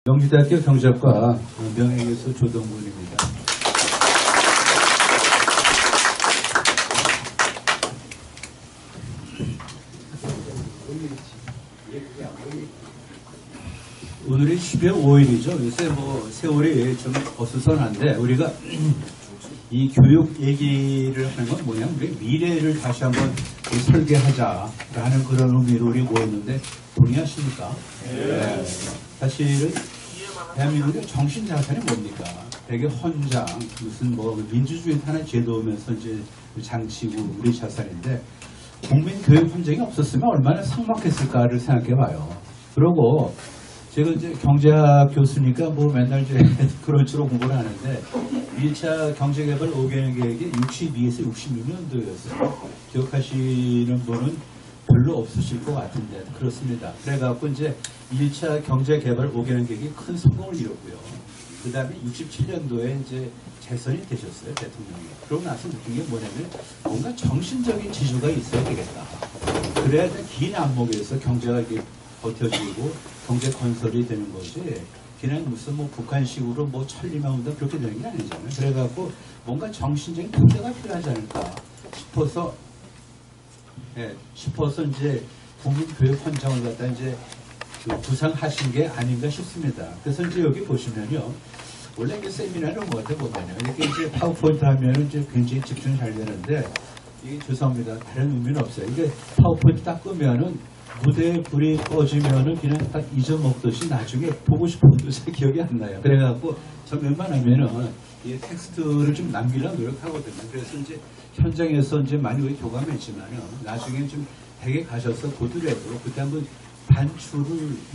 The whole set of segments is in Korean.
명지대학교 경제학과 명예교수 조동근입니다. 오늘이 12월 5일이죠. 요새 세월이 좀 어수선한데 우리가 이 교육 얘기를 하는 건 뭐냐면 우리 미래를 다시 한번 설계하자라는 그런 의미로 우리 모였는데 동의하십니까? 네. 사실은 대한민국의 정신자산이 뭡니까? 되게 헌장, 무슨 민주주의 하나 제도면서 이제 장치고 우리 자산인데 국민교육 헌장이 없었으면 얼마나 삭막했을까를 생각해봐요. 그러고 제가 이제 경제학 교수니까 맨날 이제 그런 식으로 공부를 하는데 1차 경제개발 5개년 계획이 62에서 66년도였어요. 기억하시는 분은 별로 없으실 것 같은데 그렇습니다. 그래갖고 이제 1차 경제개발 5개년 계획이 큰 성공을 이뤘고요. 그 다음에 67년도에 이제 재선이 되셨어요, 대통령이. 그러고 나서 느낀 게 뭐냐면 뭔가 정신적인 지주가 있어야 되겠다. 그래야 긴 안목에서 경제가 이렇게 버텨지고 경제 건설이 되는 거지. 그냥 무슨 북한식으로 천리만 온다 그렇게 되는 게 아니잖아요. 그래갖고 뭔가 정신적인 토대가 필요하지 않을까 싶어서 이제 국민교육 헌장을 갖다 이제 구상하신 게 아닌가 싶습니다. 그래서 이제 여기 보시면요. 원래 이게 세미나는 보면요. 이렇게 이제 파워포인트 하면은 이제 굉장히 집중이 잘 되는데 이게 죄송합니다. 다른 의미는 없어요. 이게 파워포인트 딱 끄면은 무대에 불이 꺼지면은 그냥 딱 잊어먹듯이 나중에 보고 싶어도 잘 기억이 안 나요. 그래갖고 전 웬만하면은 이 텍스트를 좀 남기려고 노력하거든요. 그래서 이제 현장에서 이제 많이 교감했지만요. 나중에 좀 댁에 가셔서 보더라도 그때 한번 반출을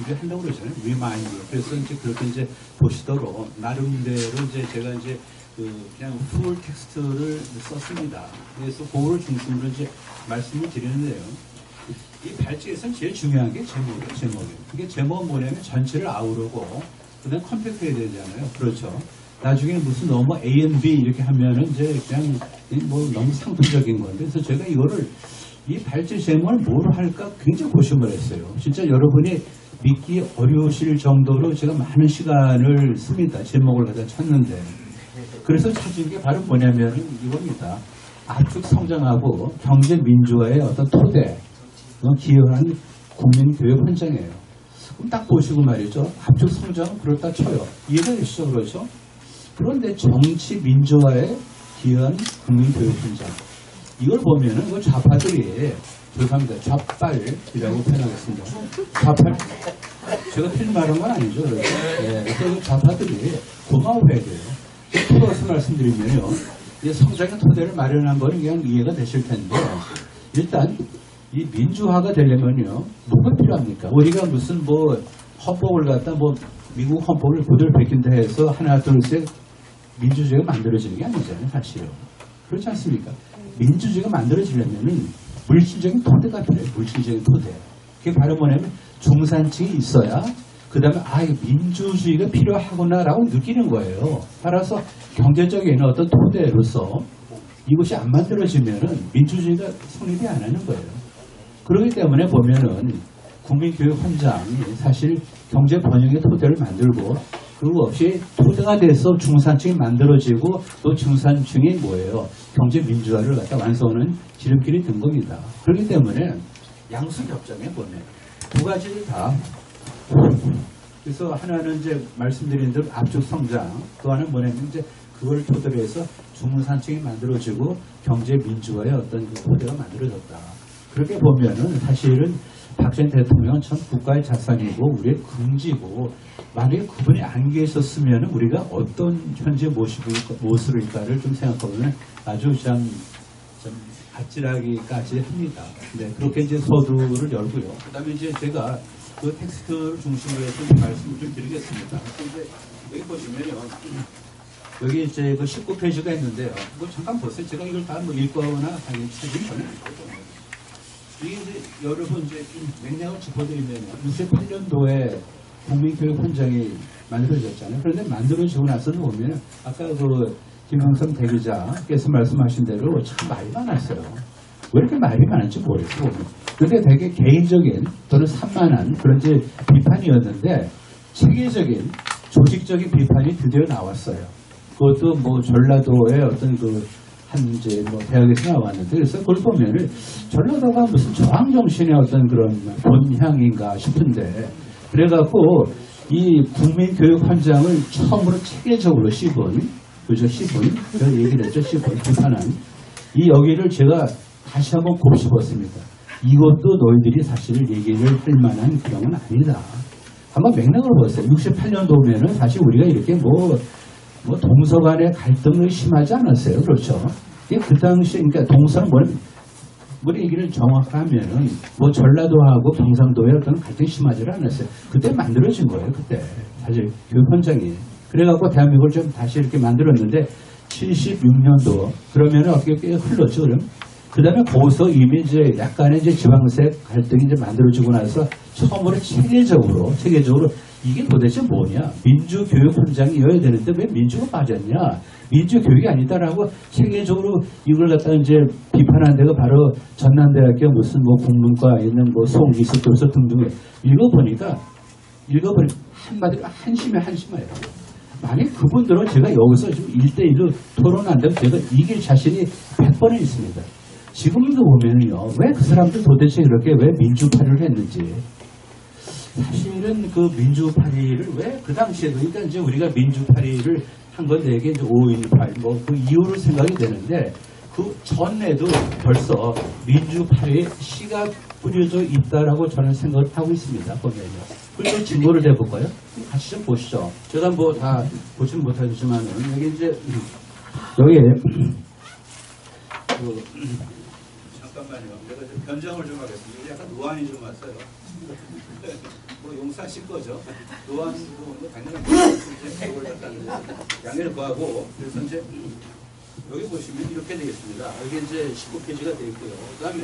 이제 하려고 그러잖아요. 리마인드. 그래서 이제 그렇게 이제 보시도록 나름대로 이제 제가 이제 그냥 풀 텍스트를 썼습니다. 그래서 그거를 중심으로 이제 말씀을 드리는데요. 이 발제에서는 제일 중요한 게 제목이에요. 그게 제목은 뭐냐면 전체를 아우르고 그다음 컴팩트해야 되잖아요. 그렇죠. 나중에 무슨 너무 A and B 이렇게 하면은 이제 그냥 너무 상품적인 건데 그래서 제가 이거를 이 발제 제목을 뭘 할까 굉장히 고심을 했어요. 진짜 여러분이 믿기 어려우실 정도로 제가 많은 시간을 씁니다. 제목을 갖다 찾는데 그래서 찾은 게 바로 뭐냐면은 이겁니다. 압축 성장하고 경제 민주화의 어떤 토대 기여한 국민교육 헌장이에요. 그럼 딱 보시고 말이죠. 압축 성장은 그렇다 쳐요. 이해가 되시죠? 그렇죠? 그런데 정치 민주화에 기여한 국민교육 헌장. 이걸 보면은 그 좌파들이 죄송합니다. 좌빨이라고 표현하겠습니다. 좌빨. 제가 틀린 말한 건 아니죠. 그렇죠? 네. 그래서 좌파들이 고마워해야 돼요. 풀어서 말씀드리면요. 성장의 토대를 마련한 거는 그냥 이해가 되실 텐데 일단 이 민주화가 되려면요, 뭐가 필요합니까? 우리가 무슨 헌법을 갖다 미국 헌법을 그대로 베낀다 해서 하나, 둘, 셋 민주주의가 만들어지는 게 아니잖아요, 사실은. 그렇지 않습니까? 민주주의가 만들어지려면은 물질적인 토대가 필요해요, 물질적인 토대. 그게 바로 뭐냐면 중산층이 있어야 그 다음에 민주주의가 필요하구나라고 느끼는 거예요. 따라서 경제적인 어떤 토대로서 이것이 안 만들어지면은 민주주의가 성립이 안 하는 거예요. 그렇기 때문에 보면은 국민교육 헌장이 사실 경제 번영의 토대를 만들고 그거 없이 토대가 돼서 중산층이 만들어지고 또 중산층이 경제 민주화를 갖다 완성하는 지름길이 된 겁니다. 그렇기 때문에 양수협정에 보면 두 가지를 다 그래서 하나는 이제 말씀드린 대로 압축 성장 또 하나는 뭐냐면 이제 그걸 토대로 해서 중산층이 만들어지고 경제 민주화의 어떤 그 토대가 만들어졌다. 그렇게 보면은 사실은 박 전 대통령은 참 국가의 자산이고 우리의 긍지고 만약에 그분이 안 계셨으면 우리가 어떤 현재 모습일까를 좀 생각해보면 아주 좀 아찔하기까지 합니다. 네, 그렇게 이제 서두를 열고요. 그 다음에 이제 제가 그 텍스트를 중심으로 해서 말씀을 좀 드리겠습니다. 근데 여기 보시면요. 여기 이제 그 19페이지가 있는데요. 잠깐 보세요. 제가 이걸 다 읽거나 당연히 책임 전혀 안 거죠. 이게 이제 여러분 이제 맥락을 짚어드리면 68년도에 국민교육 헌장이 만들어졌잖아요. 그런데 만들어지고 나서는 보면 아까 김영선 대기자께서 말씀하신 대로 참 말이 많았어요. 왜 이렇게 말이 많은지 모르겠고. 근데 되게 개인적인 또는 산만한 그런 이제 비판이었는데 체계적인 조직적인 비판이 드디어 나왔어요. 그것도 뭐 전라도의 어떤 이제 대학에서 나왔는데, 그래서 그걸 보면은 전라도가 무슨 저항 정신의 어떤 그런 본향인가 싶은데, 그래갖고 이 국민교육 현장을 처음으로 체계적으로 씹은, 그죠? 씹은, 그런 얘기를 했죠. 씹은, 비판한. 이 여기를 제가 다시 한번 곱씹었습니다. 이것도 너희들이 사실 얘기를 할 만한 그런 건 아니다. 한번 맥락을 보세요. 68년도면은 사실 우리가 이렇게 동서 간의 갈등을 심하지 않았어요. 그렇죠? 그 당시, 그러니까 동서는 뭐 얘기를 정확하면은 전라도하고 경상도의 어떤 갈등이 심하지 않았어요. 그때 만들어진 거예요. 그때. 사실 교육 현장이. 그래갖고 대한민국을 좀 다시 이렇게 만들었는데 76년도 그러면은 어떻게 꽤 흘렀죠. 그럼? 그 다음에 거기서 이미 이제 약간의 이제 지방색 갈등이 이제 만들어지고 나서 처음으로 체계적으로 이게 도대체 뭐냐? 민주교육 현장이어야 되는데 왜 민주가 빠졌냐? 민주교육이 아니다라고 체계적으로 이걸 갖다 이제 비판한 데가 바로 전남대학교 무슨 국문과에 있는 송기수 교수 등등을 읽어보니까 한마디로 한심해요. 만약 그분들은 제가 여기서 좀 1대1로 토론한다면 제가 이길 자신이 100번은 있습니다. 지금도 보면은요, 왜 그 사람들 도대체 그렇게 왜 민주파리를 했는지. 사실은 그 민주파리를 왜 그 당시에도, 그러니까 이제 우리가 민주파리를 한 건 되게 이제 5.18, 그 이후로 생각이 되는데, 그 전에도 벌써 민주파리의 씨가 뿌려져 있다라고 저는 생각을 하고 있습니다. 보면요. 그리고 증거를 대볼까요? 같이 좀 보시죠. 제가 다 보지는 못하겠지만은, 여기 이제, 여기에, 잠깐만요. 제가 좀 변장을 좀 하겠습니다. 약간 노안이 좀 왔어요. 용사하실 거죠. 노안도 당연히 이걸 양해를 구하고, 그래서 이제 여기 보시면 이렇게 되겠습니다. 여기 이제 19페이지가 되어 있고요. 그 다음에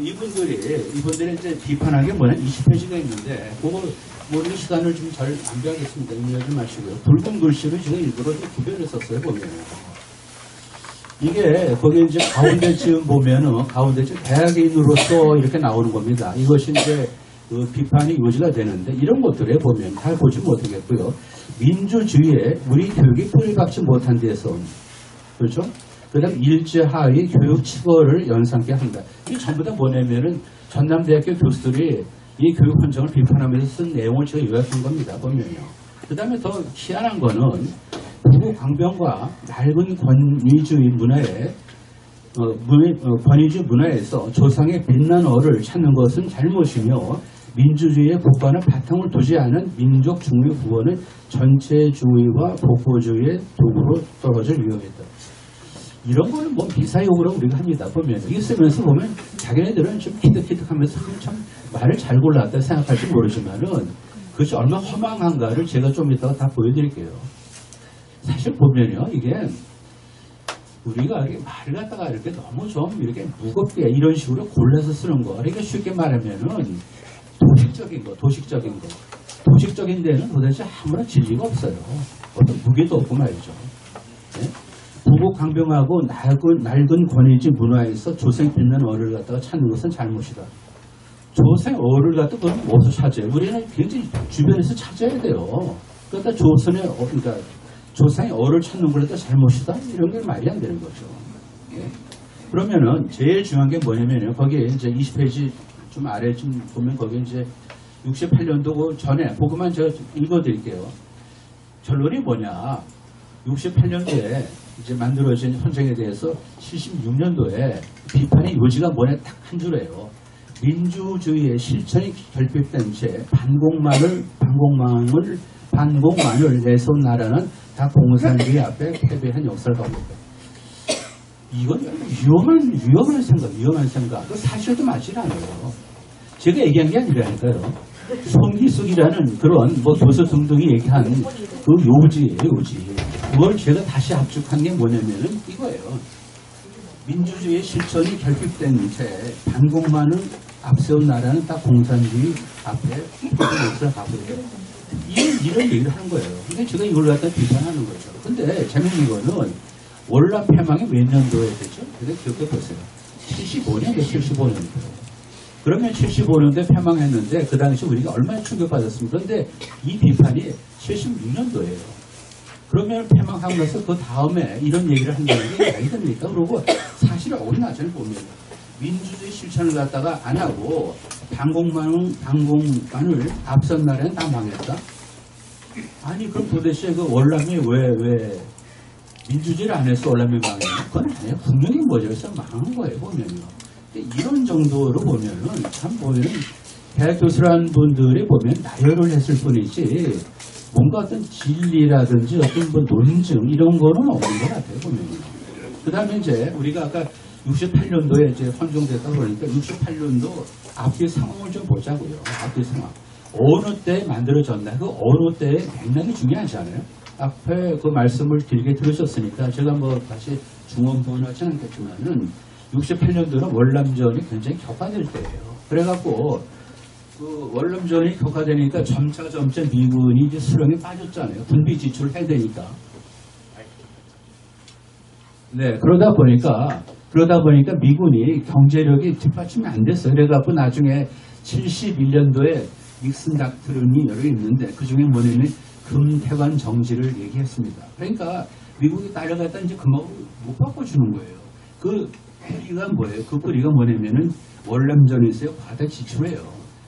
이분들이 이제 비판한 게 20페이지가 있는데, 그거 모르는 시간을 좀 잘 낭비하겠습니다. 염려하지 마시고요. 붉은 글씨를 제가 일부러 좀 구별을 썼어요, 보면. 이게, 거기 이제 가운데 지금 보면은, 가운데 지금 대학인으로서 이렇게 나오는 겁니다. 이것이 이제 비판이 요지가 되는데, 이런 것들에 보면 잘 보지 못하겠고요. 민주주의에 우리 교육이 뿌리박지 못한 데서, 그렇죠? 그 다음 일제하의 교육 치거를 연상케 한다. 이게 전부 다 뭐냐면은 전남대학교 교수들이 이 교육 현장을 비판하면서 쓴 내용을 제가 요약한 겁니다. 보면요. 그 다음에 더 희한한 거는 부부 강병과 낡은 권위주의 문화에 권위주의 문화에서 조상의 빛난 어를 찾는 것은 잘못이며 민주주의의 국가는 바탕을 두지 않은 민족 중의 구원은 전체주의와 복고주의의 도구로 떨어질 위험이다. 이런 거는 미사용으로 우리가 합니다. 보면 이거 쓰면서 보면 자기네들은 좀 키득키득하면서 참 말을 잘 골랐다 생각할지 모르지만은 그것이 얼마나 허망한가를 제가 좀 이따가 다 보여드릴게요. 사실 보면요, 이게 우리가 이렇게 말을 갖다가 이렇게 너무 좀 이렇게 무겁게 이런 식으로 골라서 쓰는 거. 그러니까 쉽게 말하면은 도식적인 데는 도대체 아무런 진리가 없어요. 어떤 무게도 없고 말이죠. 네? 부부 강병하고 낡은 권위주의 문화에서 조상의 빛나는 어를 갖다가 찾는 것은 잘못이다. 조상의 어를 갖다가 그건 어디서 찾아요? 우리는 굉장히 주변에서 찾아야 돼요. 그러니까 조상의 어를 찾는 걸 갖다 잘못이다? 이런 게 말이 안 되는 거죠. 네? 그러면은 제일 중요한 게 뭐냐면요. 거기에 이제 20페이지 좀 아래 좀 보면 거기 이제 68년도 전에 그것만 제가 읽어드릴게요. 결론이 뭐냐? 68년도에 이제 만들어진 헌정에 대해서 76년도에 비판의 요지가 뭐냐 딱 한 줄이에요. 민주주의의 실천이 결핍된 채 반공만을 내세운 나라는 다 공산주의 앞에 패배한 역사를 갖고 있다. 이건 위험한 생각. 그 사실도 맞지 않아요. 제가 얘기한 게 아니라니까요. 송기숙이라는 그런 교수 등등이 얘기한 그 요지예요, 요지. 그걸 제가 다시 압축한 게 뭐냐면은 이거예요. 민주주의의 실천이 결핍된 채 반공만을 앞세운 나라는 다 공산주의 앞에 역사를 갖고 있다. 이런 얘기를 하는 거예요. 근데 제가 이걸 갖다 비판하는 거죠. 근데 재밌는 거는 월남 폐망이 몇 년도에 되죠? 근데 기억해 보세요. 75년도. 그러면 75년도에 패망했는데 그 당시 우리가 얼마나 충격받았습니까? 그런데 이 비판이 76년도예요. 그러면 패망하고 나서 그 다음에 이런 얘기를 한다는 게 말이 됩니까? 그러고 사실 어긋나잖아요. 보면 민주주의 실천을 갖다가 안 하고 방공만을 앞선 나라는 다 망했다? 아니 그럼 도대체 그 월남이 왜 민주주의를 안 해서 월남이 망했나? 그건 아니에요. 분명히 뭐죠? 망한 거예요. 보면요. 이런 정도로 보면은 참 보면은 대학 교수라는 분들이 보면 나열을 했을 뿐이지 뭔가 어떤 진리라든지 어떤 뭐 논증 이런 거는 없는 것 같아요. 보면요. 그 다음에 이제 우리가 아까 68년도에 이제 헌정됐다 그러니까 68년도 앞뒤 상황을 좀 보자고요. 앞뒤 상황. 어느 때 만들어졌나 그 어느 때의 맥락이 중요하지 않아요? 앞에 그 말씀을 길게 들으셨으니까 제가 뭐 다시 중원부는 하진 않겠지만은 68년도는 월남전이 굉장히 격화될 때예요. 그래갖고 그 월남전이 격화되니까 점차 미군이 이제 수렁에 빠졌잖아요. 군비 지출을 해야 되니까. 네, 그러다 보니까 미군이 경제력이 뒷받침이 안 됐어요. 그래갖고 나중에 71년도에 닉슨 닥트린이 여러 개 있는데 그 중에 뭐냐면 금태관 정지를 얘기했습니다. 그러니까 미국이 따라갔다 이제 금방 못 바꿔주는 거예요. 그 뿌리가 뭐예요? 그 뿌리가 뭐냐면은 월남전에서요 과다 지출해요.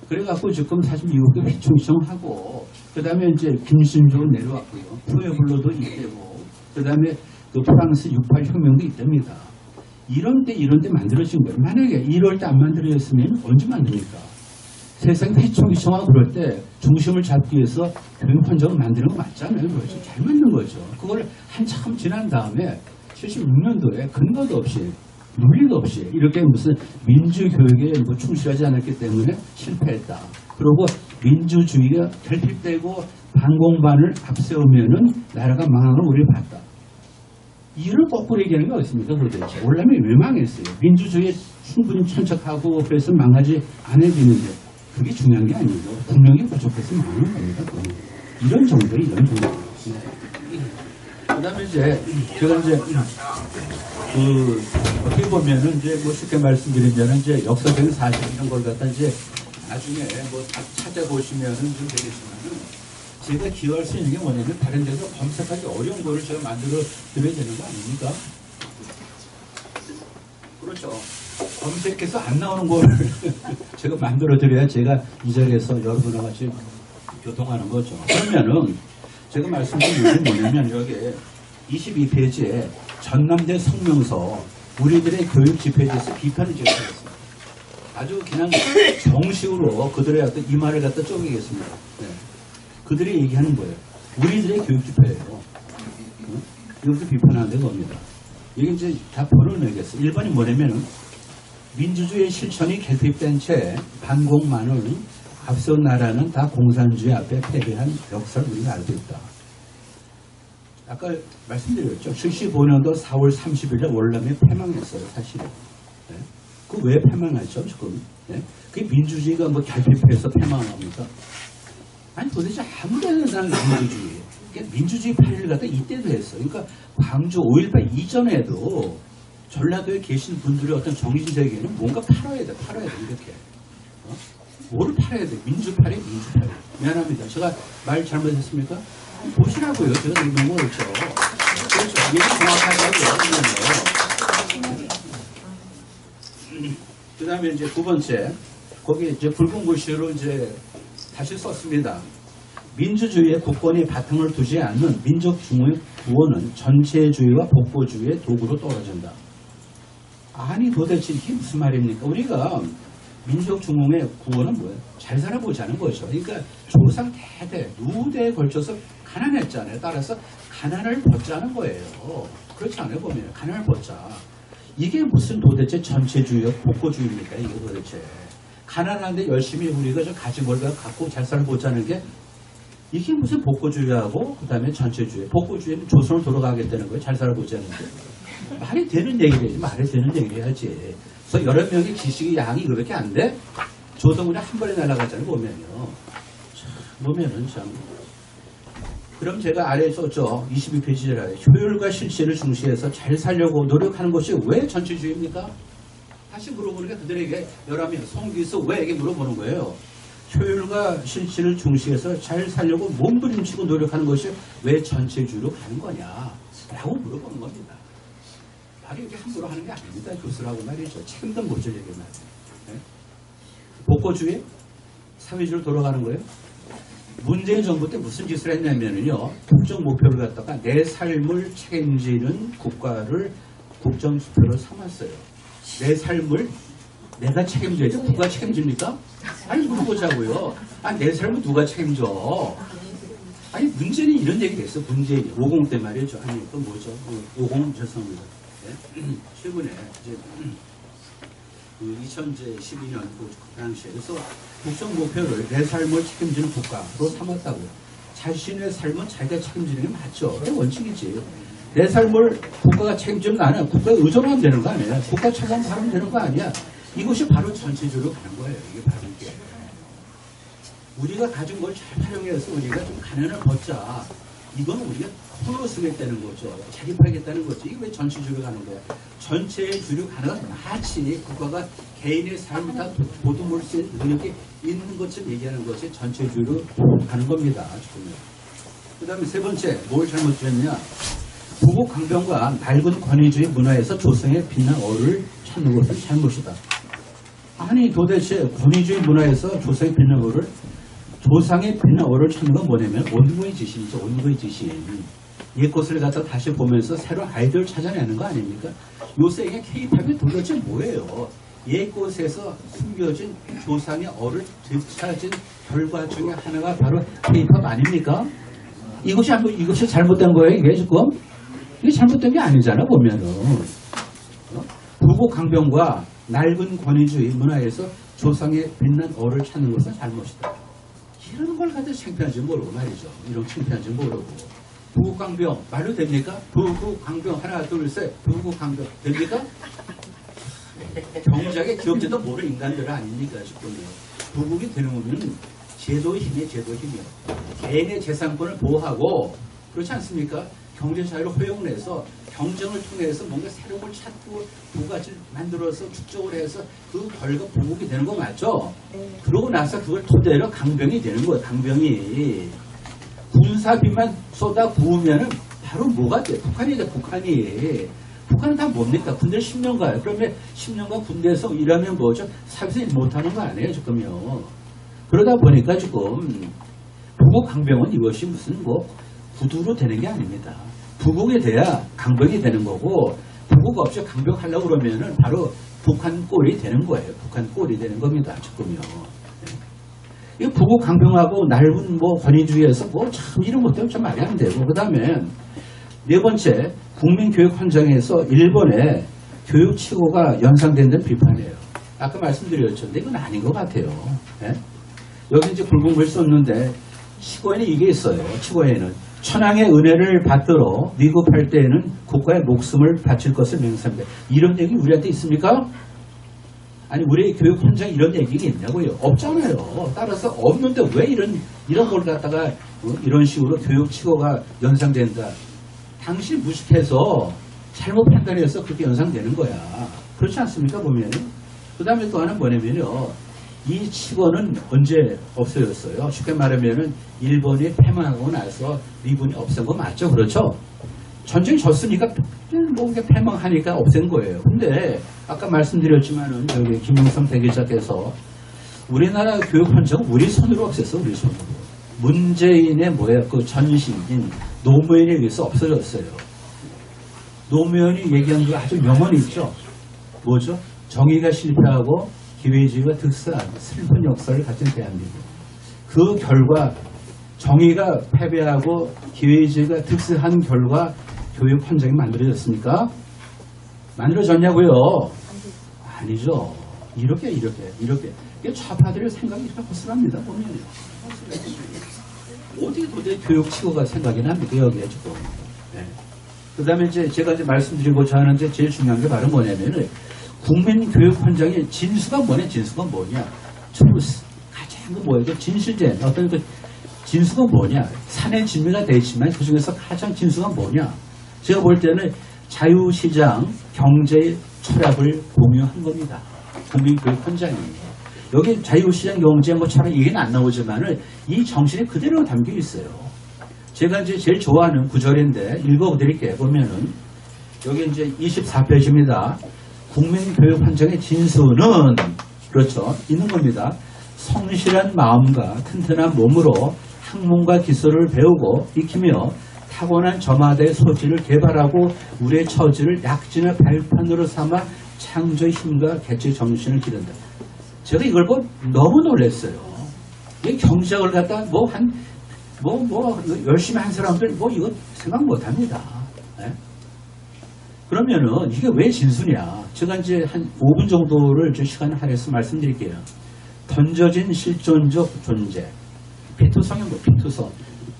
그래갖고 지금 사실 미국도 휘청휘청하고 그 다음에 이제 김신조 내려왔고요. 푸에블로도 있대고 그 다음에 그 프랑스 68 혁명도 있답니다. 이런 때 만들어진 거예요. 만약에 이럴 때 안 만들어졌으면 언제 만듭니까? 세상이 휘청휘청하고 그럴 때 중심을 잡기 위해서 교육 환경을 만드는 거 맞잖아요. 그렇죠. 잘 만든 거죠. 그걸 한참 지난 다음에 76년도에 근거도 없이 논리도 없이 이렇게 무슨 민주교육에 뭐 충실하지 않았기 때문에 실패했다. 그리고 민주주의가 결핍되고 반공반을 앞세우면은 나라가 망한 걸 우리가 봤다. 이를 거꾸로 얘기하는 게 어디 있습니까? 도대체 월남이 왜 망했어요? 민주주의에 충분히 천착하고 그래서 망하지 않아야 되는데 그게 중요한 게 아니고 분명히 부족해서 망하는 겁니다. 이런 정도. 그다음에 이제 제가 이제 어떻게 보면은 이제 뭐 쉽게 말씀드리자면 이제 역사적인 사실 이런 걸 갖다 이제 나중에 뭐 찾아보시면은 좀 되겠지만은 제가 기여할 수 있는 게 뭐냐면 다른 데서 검색하기 어려운 거를 제가 만들어 드려야 되는 거 아닙니까? 그렇죠. 검색해서 안 나오는 거를 제가 만들어 드려야 제가 이 자리에서 여러분과 같이 교통하는 거죠. 그러면은 제가 말씀드린 게 뭐냐면 여기에 22페이지에 전남대 성명서 우리들의 교육 집회에 대해서 비판을 제기했습니다. 아주 그냥 정식으로 그들의 어떤 이 말을 갖다 쪼개겠습니다. 네. 그들이 얘기하는 거예요. 우리들의 교육 집회예요. 이것도 비판하는 겁니다. 이게 이제 다 번호를 내겠어요. 1번이 뭐냐면은 민주주의 실천이 결핍된 채 반공만을 앞선 나라는 다 공산주의 앞에 패배한 역사를 우리가 알고 있다. 아까 말씀드렸죠. 75년도 4월 30일에 월남에 패망했어요. 사실은. 네? 그 왜 패망했죠? 지금. 네? 그게 민주주의가 뭐 결핍해서 패망합니까? 아니 도대체 아무데나 민주주의. 그러니까 민주주의 파리를 갖다 이때도 했어요. 그러니까 광주 5.18 이전에도 전라도에 계신 분들의 어떤 정신세계는 뭔가 팔아야 돼 이렇게. 뭐를 팔아야 돼? 민주파리. 미안합니다. 제가 말 잘못했습니까? 보시라고요. 제가 읽는 거 그렇죠. 그렇죠. 이게 정확하다고요. 그 다음에 이제 두 번째, 거기 이제 붉은 글씨로 이제 다시 썼습니다. 민주주의의 국권이 바탕을 두지 않는 민족중흥의 구호는 전체주의와 복고주의의 도구로 떨어진다. 아니 도대체 이게 무슨 말입니까? 우리가 민족중흥의 구호는 뭐예요? 잘 살아보자는 거죠. 그러니까 조상 대대, 누대에 걸쳐서 가난했잖아요. 따라서 가난을 벗자는 거예요. 그렇지 않아요? 보면 가난을 벗자. 이게 무슨 도대체 전체주의와 복고주의입니까? 이게 도대체. 가난한데 열심히 우리가 저 가진 걸 갖고 잘 살아보자는 게 이게 무슨 복고주의하고 그 다음에 전체주의. 복고주의는 조선으로 돌아가겠다는 거예요. 잘 살아보자는 게. 말이 되는 얘기를 해야지. 말이 되는 얘기를 해야지. 그래서 여러 명의 지식의 양이 그렇게 안 돼? 조성군이 한 번에 날아가잖아요. 보면요. 보면은 참. 그럼 제가 아래에 썼죠. 22페이지에 효율과 실체를 중시해서 잘 살려고 노력하는 것이 왜 전체주의입니까? 다시 물어보니까 그들에게 열하면 송기수 왜에게 물어보는 거예요. 효율과 실질을 중시해서 잘 살려고 몸부림치고 노력하는 것이 왜 전체주의로 가는 거냐 라고 물어보는 겁니다. 말이 이렇게 함부로 하는 게 아닙니다. 교수라고 말이죠. 책임도 못 져야 되게 말이에요. 네? 복고주의? 사회주의로 돌아가는 거예요. 문재인 정부 때 무슨 짓을 했냐면요. 국정 목표를 갖다가 내 삶을 책임지는 국가를 국정 지표로 삼았어요. 내 삶을 내가 책임져야지 누가 책임집니까? 아니 물어보자고요. 아, 내 삶을 누가 책임져? 아니 문재인이 이런 얘기를 했어. 문재인이 50 때 말이죠. 아니 또 뭐죠? 50 죄송합니다. 네? 최근에 이제 2012년 그 당시에 그래서 국정 목표를 내 삶을 책임지는 국가로 삼았다고요. 자신의 삶은 자기가 책임지는 게 맞죠. 그게 원칙이지. 내 삶을 국가가 책임지면 나는 국가에 의존하면 되는 거 아니야. 국가 처방 하면 되는 거 아니야. 이것이 바로 전체적으로 가는 거예요. 이게 바로 이게. 우리가 가진 걸 잘 활용해서 우리가 좀 가난을 벗자. 이건 우리가 홀로 쓰겠다는 거죠. 자립하겠다는 거죠. 이게 왜 전체주의로 가는 거야? 전체의 주류 가능한 마치 국가가 개인의 삶을 다 보듬을 수 있는 능력이 있는 것처럼 얘기하는 것이 전체주의로 가는 겁니다. 그 다음에 세 번째, 뭘 잘못했냐? 부국 강병과 낡은 권위주의 문화에서 조상의 빛난 어를 찾는 것은 잘못이다. 아니 도대체 권위주의 문화에서 조상의 빛난 어를 조상의 빛난 어를 찾는 건 뭐냐면 온거의 지신이죠. 온거의 지신. 옛것을 갖다 다시 보면서 새로운 아이디어를 찾아내는 거 아닙니까? 요새 이게 K-팝이 도대체 뭐예요? 옛것에서 숨겨진 조상의 어를 되찾은 결과 중에 하나가 바로 K-팝 아닙니까? 이것이 잘못된 거예요, 이게 지금? 이게 잘못된 게 아니잖아, 보면은. 부국 강병과 낡은 권위주의 문화에서 조상의 빛난 어를 찾는 것은 잘못이다. 이런 걸 가지고 창피한지 모르고 말이죠. 이런 창피한지 모르고. 부국강병 말로 됩니까? 부국강병 하나 둘 셋 부국강병 됩니까? 경작의 기억제도 모르는 인간들 아닙니까? 지금 부국이 되는 거면 제도의 힘이에요. 제도의 힘이요. 개인의 재산권을 보호하고 그렇지 않습니까? 경제 자유를 허용해서 경쟁을 통해서 뭔가 새로운 걸 찾고 부가치를 만들어서 축적을 해서 그 결과 부국이 되는 거 맞죠? 그러고 나서 그걸 토대로 강병이 되는 거예요. 강병이. 군사비만 쏟아 부으면은 바로 뭐가 돼? 북한이 돼, 북한이. 북한은 다 뭡니까? 군대 10년 가요. 그러면 10년간 군대에서 일하면 뭐죠? 사회에서 일 못하는 거 아니에요, 지금요. 그러다 보니까 지금 부국 강병은 이것이 무슨 뭐 구두로 되는 게 아닙니다. 부국이 돼야 강병이 되는 거고 부국 없이 강병하려고 그러면은 바로 북한 꼴이 되는 거예요. 북한 꼴이 되는 겁니다, 지금요. 이 부국 강병하고 낡은 뭐 권위주의에서 뭐 참 이런 것들 좀 말이 안 되고 그 다음에 네 번째 국민교육 현장에서 일본의 교육 치고가 연상된다는 비판이에요. 아까 말씀드렸죠. 근데 이건 아닌 것 같아요. 네? 여기 이제 굵은 글 썼는데 치고에는 이게 있어요. 치고에는 천황의 은혜를 받들어 위급할 때에는 국가의 목숨을 바칠 것을 맹세합니다. 이런 얘기 우리한테 있습니까? 아니 우리의 교육 현장에 이런 얘기가 있냐고요? 없잖아요. 따라서 없는데 왜 이런 걸 갖다가 이런 식으로 교육 치고가 연상된다. 당신이 무식해서 잘못 판단해서 그렇게 연상되는 거야. 그렇지 않습니까? 보면은. 그 다음에 또 하나는 뭐냐면요. 이 치고는 언제 없어졌어요? 쉽게 말하면은 일본이 패망하고 나서 미군이 없앤 거 맞죠? 그렇죠? 전쟁이 졌으니까 뭐 패망하니까 없앤 거예요. 근데 아까 말씀드렸지만은 여기 김영삼 대기자께서 우리나라 교육 현장은 우리 손으로 없앴어. 우리 손으로. 문재인의 그 전신인 노무현에 의해서 없어졌어요. 노무현이 얘기한 거 아주 명언이 있죠. 뭐죠? 정의가 실패하고 기회주의가 득세한 슬픈 역사를 가진 대한민국. 그 결과 정의가 패배하고 기회주의가 득세한 결과 교육 현장이 만들어졌습니까? 만들어졌냐고요? 아니죠. 이렇게. 이게 좌파들의 생각이 이렇게 허술합니다. 보면요. 어떻게 도대체 교육 치고가 생각이 납니까? 여기에 지금. 네. 그 다음에 제가 말씀드리고자 하는 제일 중요한 게 바로 뭐냐면은 국민교육 현장의 진수가 뭐냐? 트루스. 가장 뭐예요? 진실된 어떤 그 진수가 뭐냐? 산의 진미가 되어 있지만 그 중에서 가장 진수가 뭐냐? 제가 볼 때는 자유시장 경제의 철학을 공유한 겁니다. 국민교육헌장입니다. 여기 자유시장 경제 뭐 철학 얘기는 안 나오지만은 이 정신이 그대로 담겨 있어요. 제가 이제 제일 좋아하는 구절인데 읽어드릴게요. 보면은 여기 이제 24페이지입니다. 국민교육헌장의 진수는 그렇죠. 있는 겁니다. 성실한 마음과 튼튼한 몸으로 학문과 기술을 배우고 익히며 타고난 저마다의 소질을 개발하고 우리의 처지를 약진의 발판으로 삼아 창조의 힘과 개체 정신을 기른다. 제가 이걸 보고 너무 놀랐어요. 이 경제학을 갖다 열심히 한 사람들 이거 생각 못 합니다. 네? 그러면은 이게 왜 진수냐? 제가 이제 한 5분 정도를 시간을 할애해서 말씀드릴게요. 던져진 실존적 존재. 피투성이 피투성.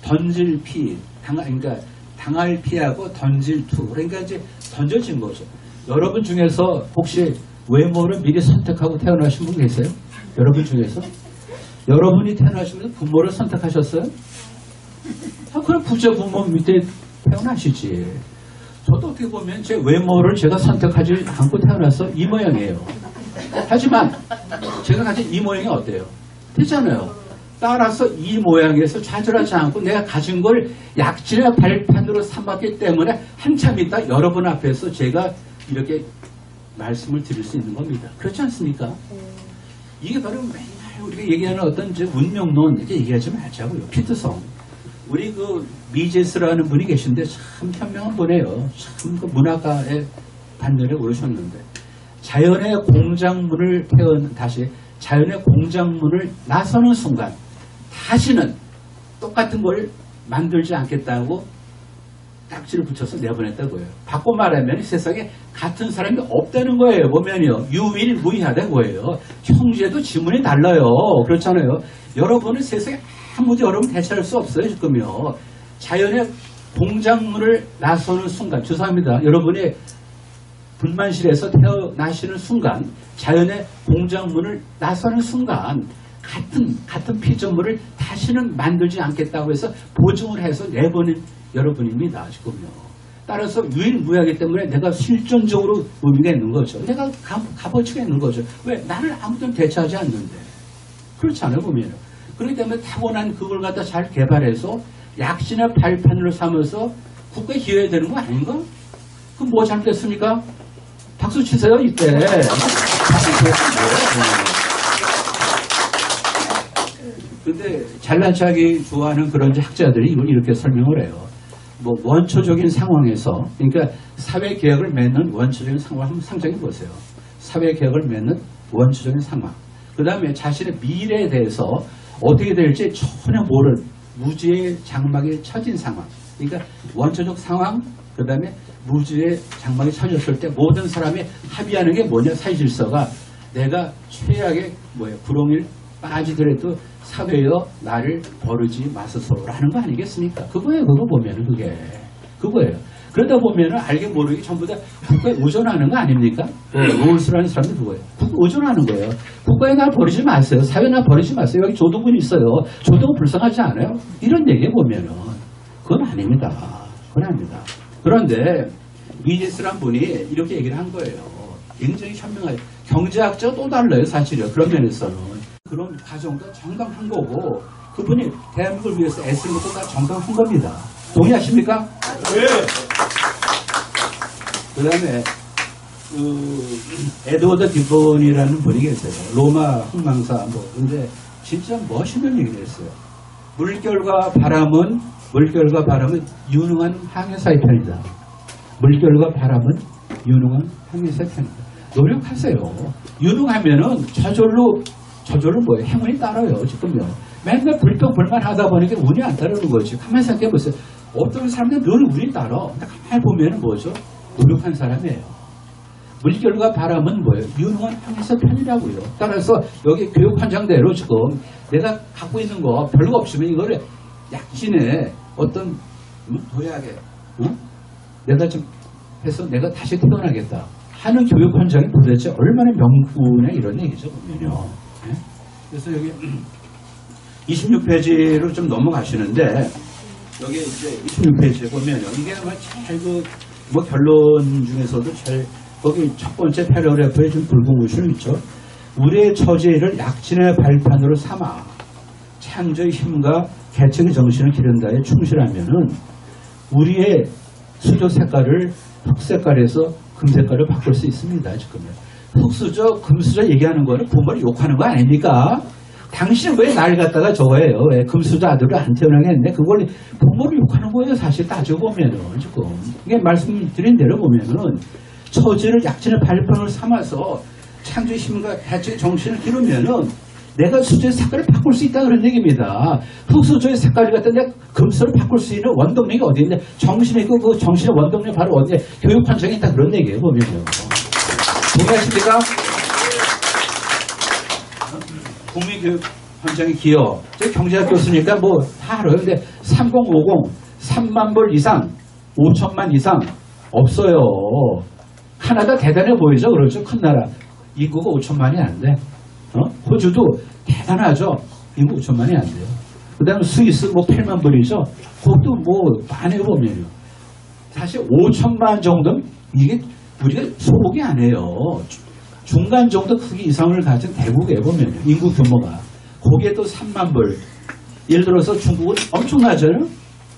던질 피. 그러니까 당할 피하고 던질 투. 그러니까 이제 던져진 거죠. 여러분 중에서 혹시 외모를 미리 선택하고 태어나신 분 계세요? 여러분 중에서? 여러분이 태어나시면서 부모를 선택하셨어요? 그럼 부자 부모 밑에 태어나시지. 저도 어떻게 보면 제 외모를 제가 선택하지 않고 태어나서 이 모양이에요. 하지만 제가 가진 이 모양이 어때요? 되잖아요. 따라서 이 모양에서 좌절하지 않고 내가 가진 걸 약진의 발판으로 삼았기 때문에 한참 있다 여러분 앞에서 제가 이렇게 말씀을 드릴 수 있는 겁니다. 그렇지 않습니까? 이게 바로 맨날 우리가 얘기하는 어떤 이제 운명론 이렇게 얘기하지 말자고요. 피트성. 우리 그 미제스라는 분이 계신데 참 현명한 분이에요. 참 그 문학가의 반열에 오르셨는데 자연의 공작문을 자연의 공작문을 나서는 순간 다시는 똑같은 걸 만들지 않겠다고 딱지를 붙여서 내보냈다고요. 바꿔 말하면 세상에 같은 사람이 없다는 거예요. 보면요. 유일무이하다는 거예요. 형제도 지문이 달라요. 그렇잖아요. 여러분은 세상에 아무도 여러분 대체할 수 없어요. 지금요. 자연의 공작문을 나서는 순간 죄송합니다. 여러분이 분만실에서 태어나시는 순간 자연의 공작문을 나서는 순간 같은 피조물을 다시는 만들지 않겠다고 해서 보증을 해서 내보낸 여러분입니다. 지금요. 따라서 유일무이하기 때문에 내가 실존적으로 의미가 있는 거죠. 내가 값어치가 있는 거죠. 왜? 나를 아무도 대체하지 않는데. 그렇지 않아요, 보면. 그렇기 때문에 타고난 그걸 갖다 잘 개발해서 약진의 발판으로 삼아서 국가에 기여해야 되는 거 아닌가? 그럼 뭐 잘못됐습니까? 박수 치세요, 이때. 근데 잘난 척하기 좋아하는 그런 학자들이 이걸 이렇게 설명을 해요. 뭐 원초적인 상황에서, 그러니까 사회개혁을 맺는 원초적인 상황을 한번 상정해 보세요. 사회개혁을 맺는 원초적인 상황. 그 다음에 자신의 미래에 대해서 어떻게 될지 전혀 모르는 무지의 장막에 처진 상황. 그러니까 원초적 상황, 그 다음에 무지의 장막에 처졌을 때 모든 사람이 합의하는 게 뭐냐? 사회질서가 내가 최악의 불홍일 빠지더라도 사회여 나를 버리지 마소서라는 거 아니겠습니까? 그거예요. 그거 보면은 그거예요. 그러다 보면은 알게 모르게 전부 다 국가에 의존하는 거 아닙니까? 롤스라는 사람도 그거예요. 국가에 의존하는 거예요. 국가에 나 버리지 마세요. 사회 나 버리지 마세요. 여기 조동군이 있어요. 조동은 불쌍하지 않아요? 이런 얘기 보면은 그건 아닙니다. 그건 아닙니다. 그런데 미제스란 분이 이렇게 얘기를 한 거예요. 굉장히 현명하게. 경제학자가 또 달라요. 사실은. 그런 면에서는. 그런 과정도 정당한 거고 그분이 대한민국을 위해서 애쓰는 것도 다 정당한 겁니다. 동의하십니까? 네. 그 다음에 에드워드 기본이라는 분이 계세요. 로마 흥망사 근데 진짜 멋있는 얘기를 했어요. 물결과 바람은 유능한 항해사의 편이다. 물결과 바람은 유능한 항해사의 편이다. 노력하세요. 유능하면은 저절로 뭐예요? 행운이 따라요. 지금요. 맨날 불평불만 하다 보니까 운이 안 따르는 거지. 가만히 생각해 보세요. 어떤 사람들은 늘 운이 따라. 근데 가만히 보면은 뭐죠? 노력한 사람이에요. 물결과 바람은 뭐예요? 유능한 항해사 편이라고요. 따라서 여기 교육헌장대로 지금 내가 갖고 있는 거 별거 없으면 이거를 약진의 어떤 도약에 내가 좀 해서 내가 다시 태어나겠다 하는 교육헌장이 도대체 얼마나 명분에 이런 얘기죠. 보면요. 네? 그래서 여기 26페이지로 좀 넘어가시는데 여기 이제 26페이지에 보면요. 이게 아마 제일 결론 중에서도 제일 거기 첫 번째 패러그래프에 좀 붉은 글씨로 있죠. 우리의 처지를 약진의 발판으로 삼아 창조의 힘과 개척의 정신을 기른다에 충실하면은 우리의 수조 색깔을 흑색깔에서 금색깔로 바꿀 수 있습니다. 지금은 흑수저, 금수저 얘기하는 거는 부모를 욕하는 거 아닙니까? 당신은 왜 날 갖다가 저거예요? 왜 금수저 아들을 안 태어나게 했는데 그걸 부모를 욕하는 거예요. 사실 따지고 보면은 지금 이게 말씀드린 대로 보면은 처지를 약진의 발판을 삼아서 창조의 힘과 개척의 정신을 기르면은 내가 수조의 색깔을 바꿀 수 있다 그런 얘기입니다. 흑수조의 색깔을 갖다 내가 금수를 바꿀 수 있는 원동력이 어디 있는데 정신의 그 정신의 원동력이 바로 어디에 교육 환경이 있다 그런 얘기예요. 보면요. 동의하십니까? 국민교육 환경의 기여. 제가 경제학 교수니까 뭐 다 알아요. 근데 3050 3만 불 이상 5천만 이상 없어요. 카나다 대단해 보이죠? 그렇죠? 큰 나라. 인구가 5천만이 안 돼. 호주도 대단하죠. 인구 5천만이 안 돼요. 그 다음에 스위스 뭐 8만 불이죠. 그것도 뭐 많이 보면요. 사실 5천만 정도는 이게 우리가 소복이 아니에요. 중간 정도 크기 이상을 가진 대국에 보면요. 인구 규모가. 거기에 또 3만 불. 예를 들어서 중국은 엄청나잖아요.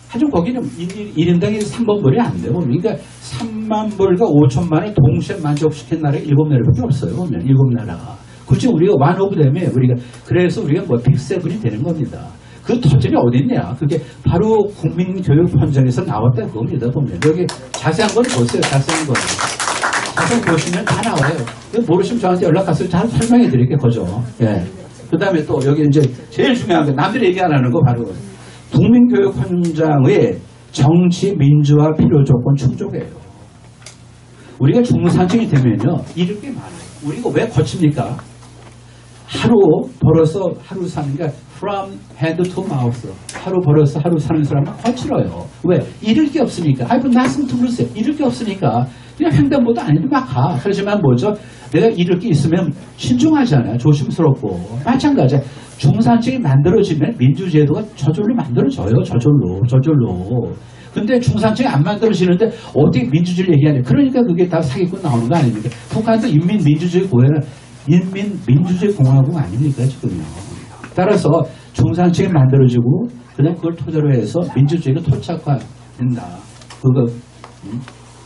하지만 거기는 1인당이 3번 불이 안 돼요. 그러니까 3만 불과 5천만을 동시에 만족시킨 나라가 7나라밖에 없어요. 보면 7나라가. 그치 우리가 완오브 되면 우리가 그래서 우리가 뭐 빅세븐이 되는 겁니다. 그 터전이 어디 있냐? 그게 바로 국민교육 현장에서 나왔다 그겁니다. 보면 여기 자세한 건 보세요. 자세한 거. 자세히 보시면 다 나와요. 모르시면 저한테 연락하세요. 잘 설명해 드릴게요. 그죠? 예. 그 다음에 또 여기 이제 제일 중요한 게 남들이 얘기 안 하는 거 바로 국민교육 현장의 정치 민주화 필요 조건 충족이에요. 우리가 중산층이 되면요 잃을 게 많아요. 우리가 왜 거칩니까? 하루 벌어서 하루 사는 게 from head to mouth. 하루 벌어서 하루 사는 사람은 거칠어요. 왜? 잃을 게 없으니까. I've nothing to lose. 잃을 게 없으니까 그냥 횡단보도 아닌데 막 가. 하지만 뭐죠? 내가 잃을 게 있으면 신중하잖아요. 조심스럽고. 마찬가지야. 중산층이 만들어지면 민주제도가 저절로 만들어져요. 저절로. 근데 중산층이 안 만들어지는데 어떻게 민주주의를 얘기하냐. 그러니까 그게 다 사기꾼 나오는 거 아닙니까? 북한도 인민민주주의 고해는 인민민주주의 공화국 아닙니까 지금요. 따라서 중산층이 만들어지고 그다음 그걸 토대로 해서 민주주의가 토착화된다. 그거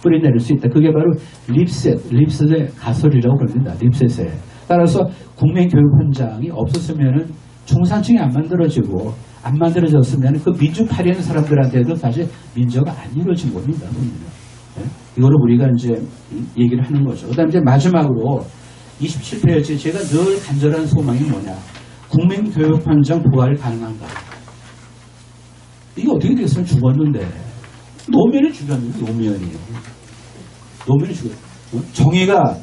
뿌리내릴 수 있다. 그게 바로 립셋의 가설이라고 그럽니다. 립셋에. 따라서 국민교육 현장이 없었으면은 중산층이 안 만들어지고 안 만들어졌으면 그 민주파리하는 사람들한테도 사실 민주화가 안 이루어진 겁니다. 네? 이거를 우리가 이제 얘기를 하는 거죠. 그 다음에 이제 마지막으로 27페이지 제가 늘 간절한 소망이 뭐냐. 국민교육 현장 부활 가능한가. 이게 어떻게 됐으면 죽었는데. 노무현이 죽였는데 노무현이 죽였어요. 정의가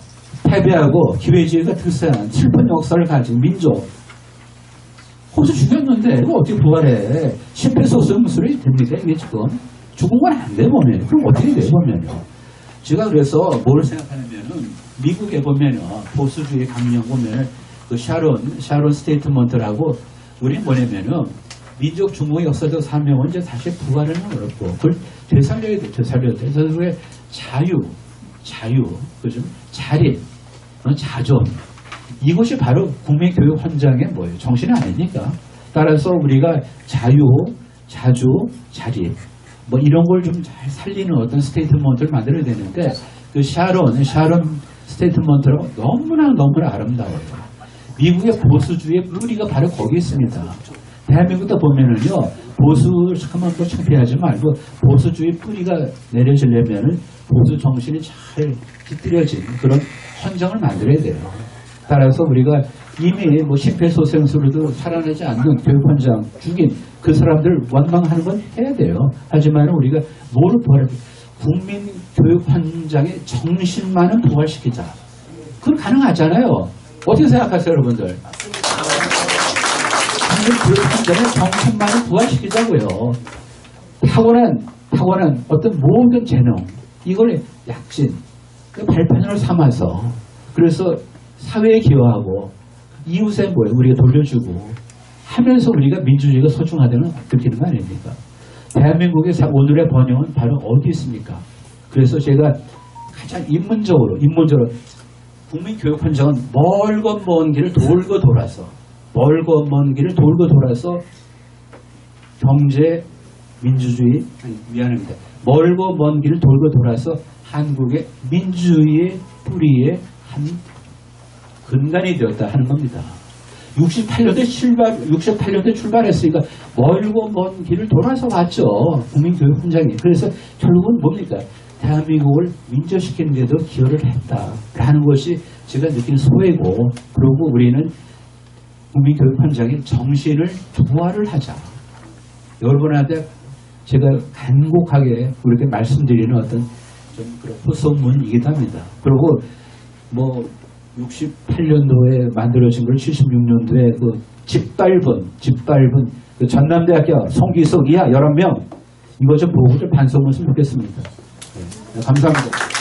패배하고 기회주의가 득세한 슬픈 역사를 가진 민족. 거기서 죽였는데 이거 어떻게 부활해. 심폐소생술이 됩니까 이게 지금. 죽은 건 안 돼 보면. 그럼 어떻게 돼 보면요. 제가 그래서 뭘 생각하냐면은 미국에 보면요. 보수주의 강령 보면 그 샤론 스테이트먼트라고 우리 뭐냐면은 민족 중국의 역사적 사명은 이제 다시 부활하는 건 어렵고 그걸 되살려야 돼. 그래서 그게 자유, 그죠? 자립, 자존. 이것이 바로 국민교육 현장의 뭐예요? 정신이 아니니까. 따라서 우리가 자유, 자주, 자립, 뭐 이런 걸 좀 잘 살리는 어떤 스테이트먼트를 만들어야 되는데 그 샤론 스테이트먼트라고 너무나 아름다워요. 미국의 보수주의의 뿌리가 바로 거기 있습니다. 대한민국도 보면은요, 보수만 또 창피하지 말고 보수주의 뿌리가 내려지려면은 보수 정신이 잘 깃들여진 그런 헌정을 만들어야 돼요. 따라서 우리가 이미 뭐 심폐소생술로도 살아나지 않는 교육 현장 죽인 그 사람들을 원망하는 건 해야 돼요. 하지만 우리가 뭐를 부활해? 국민 교육 현장의 정신만은 부활시키자. 그건 가능하잖아요. 어떻게 생각하세요, 여러분들? 국민 교육 현장의 정신만은 부활시키자고요. 타고난 어떤 모든 재능, 이걸 약진, 발판으로 삼아서 그래서 사회에 기여하고 이웃에 뭐예요? 우리가 돌려주고 하면서 우리가 민주주의가 소중하다는 느끼는 거 아닙니까? 대한민국의 오늘의 번영은 바로 어디 있습니까? 그래서 제가 가장 인문적으로 국민교육헌장은 멀고 먼 길을 돌고 돌아서 경제 민주주의 미안합니다. 멀고 먼 길을 돌고 돌아서 한국의 민주주의의 뿌리의 한 근간이 되었다 하는 겁니다. 68년대 출발했으니까 멀고 먼 길을 돌아서 왔죠. 국민교육헌장이. 그래서 결국은 뭡니까? 대한민국을 민주화시키는 데도 기여를 했다라는 것이 제가 느낀 소회고, 그리고 우리는 국민교육헌장의 정신을 부활을 하자. 여러분한테 제가 간곡하게 우리에게 말씀드리는 어떤 좀 그런 후소문이기도 합니다. 그리고 뭐 68년도에 만들어진 걸 76년도에 그 짓밟은 그 전남대학교 송기석 이하 11명 이거 좀 보고 좀 반성했으면 좋겠습니다. 네, 감사합니다.